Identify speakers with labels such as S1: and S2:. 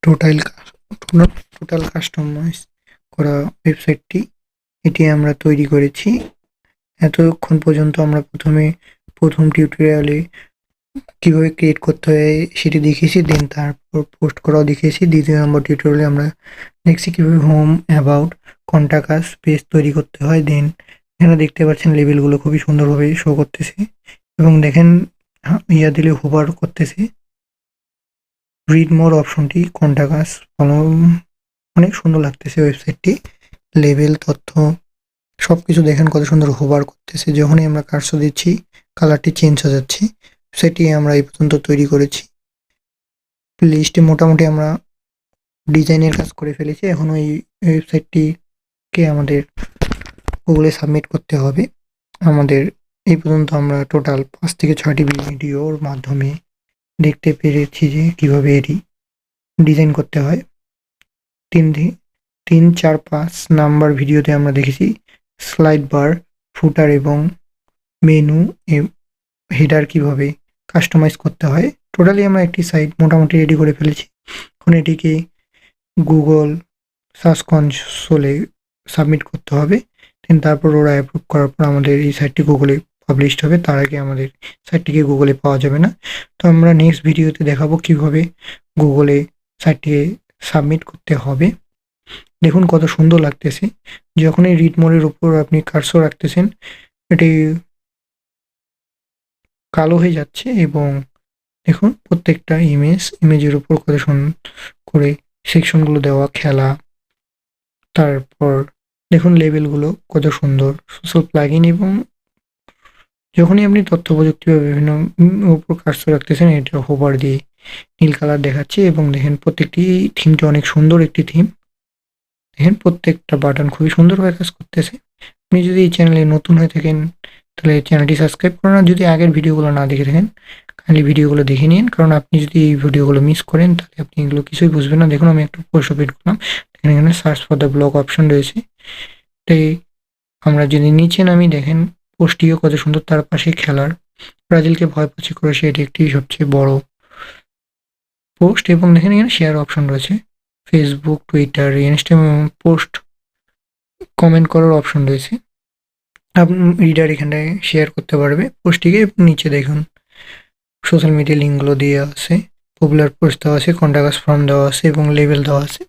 S1: Total total customise করা ওয়েবসাইটটি এটি আমরা তৈরি করেছি। এতক্ষণ পর্যন্ত আমরা প্রথম টিউটোরিয়ালে কিভাবে ক্রিয়েট করতে হয় সেটি দেখিয়েছি, দেন তারপর পোস্ট করাও দেখিয়েছি। দ্বিতীয় নম্বর টিউটোরিয়ালে আমরা দেখছি কিভাবে home, about, contact us page তৈরি করতে হয়। দেন এখানে দেখতে পাচ্ছেন লেবেলগুলো খুবই সুন্দরভাবে শো করতেছে এবং দেখেন দিলে হোভার করতেছে। রিড মোর অপশনটি কন্টাক্ট আস অনেক সুন্দর লাগতেছে ওয়েবসাইটটি। লেবেল, তথ্য সবকিছু দেখেন কত সুন্দর হোভার করতেছে। যখনই আমরা কার্সর দিচ্ছি কালারটি চেঞ্জ হয়ে যাচ্ছে। সেটি আমরা এই পর্যন্ত তৈরি করেছি। লিস্টে মোটামুটি আমরা ডিজাইনের কাজ করে ফেলেছি। এখন ওই ওয়েবসাইটটিকে আমাদের গুগলে সাবমিট করতে হবে। আমাদের এই পর্যন্ত আমরা টোটাল 5 থেকে 6টি ভিডিওর মাধ্যমে দেখতে পেরেছি যে কিভাবে এটি ডিজাইন করতে হয়। 3, 4, 5 নাম্বার ভিডিওতে আমরা দেখেছি স্লাইড বার, ফুটার এবং মেনু, হেডার কিভাবে কাস্টমাইজ করতে হয়। টোটালি আমরা একটি সাইট মোটামুটি রেডি করে ফেলেছি। এখন এটিকে গুগল সার্চ কনসোলে সাবমিট করতে হবে। দেন তারপর ওরা অ্যাপ্রুভ করার পর আমাদের এই সাইটটি গুগলে পাবলিশড হবে। তার আগে আমাদের সাইটটিকে গুগলে পাওয়া যাবে না। তো আমরা নেক্সট ভিডিওতে দেখাবো কিভাবে গুগলে সাইটটিকে সাবমিট করতে হবে। দেখুন কত সুন্দর লাগতেছে। যখনই রিড মোডের উপর আপনি কার্সর রাখতেছেন এটি কালো হয়ে যাচ্ছে এবং দেখুন প্রত্যেকটা ইমেজের উপর কত সুন্দর করে সেকশনগুলো দেওয়া, খেলা। তারপর দেখুন লেবেলগুলো কত সুন্দর, সোশ্যাল প্লাগইন এবং যখনই আপনি তথ্য প্রযুক্তি বা বিভিন্ন উপর কার্সর রাখতেছেন এটা হোভার দিয়ে নীল কালার দেখাচ্ছে এবং দেখেন প্রত্যেকটি থিমটা অনেক সুন্দর একটি থিম। দেখেন প্রত্যেকটা বাটন খুবই সুন্দরভাবে কাজ করতেছে। আপনি যদি এই চ্যানেলে নতুন হয়ে থাকেন তাহলে চ্যানেলটি সাবস্ক্রাইব করুন। আর যদি আগের ভিডিওগুলো না দেখে থাকেন কাইন্ডলি ভিডিওগুলো দেখে নিন, কারণ আপনি যদি এই ভিডিওগুলো মিস করেন তাহলে আপনি এগুলো কিছুই বুঝবেন না। দেখুন আমি একটু পোস্ট অফ করলাম, দেখেন এখানে search for the blog option রয়েছে। তাই আমরা যদি নিচে নামি দেখেন পোস্টটিও কত সুন্দর, তার পাশে খেলার ব্রাজিলকে ভয় পাচ্ছে করেছে, এটি একটি সবচেয়ে বড় পোস্ট এবং দেখেন এখানে শেয়ার অপশন রয়েছে। Facebook, Twitter, Instagram post comment করার অপশন রয়েছে। আপনি রিডার এখানটায় শেয়ার করতে পারবে পোস্টটিকে। নিচে দেখুন সোশ্যাল মিডিয়া লিঙ্কগুলো দেওয়া আছে, পপুলার পোস্ট দেওয়া আছে, কন্টাক্ট আস ফর্ম দেওয়া আছে এবং লেবেল দেওয়া আছে।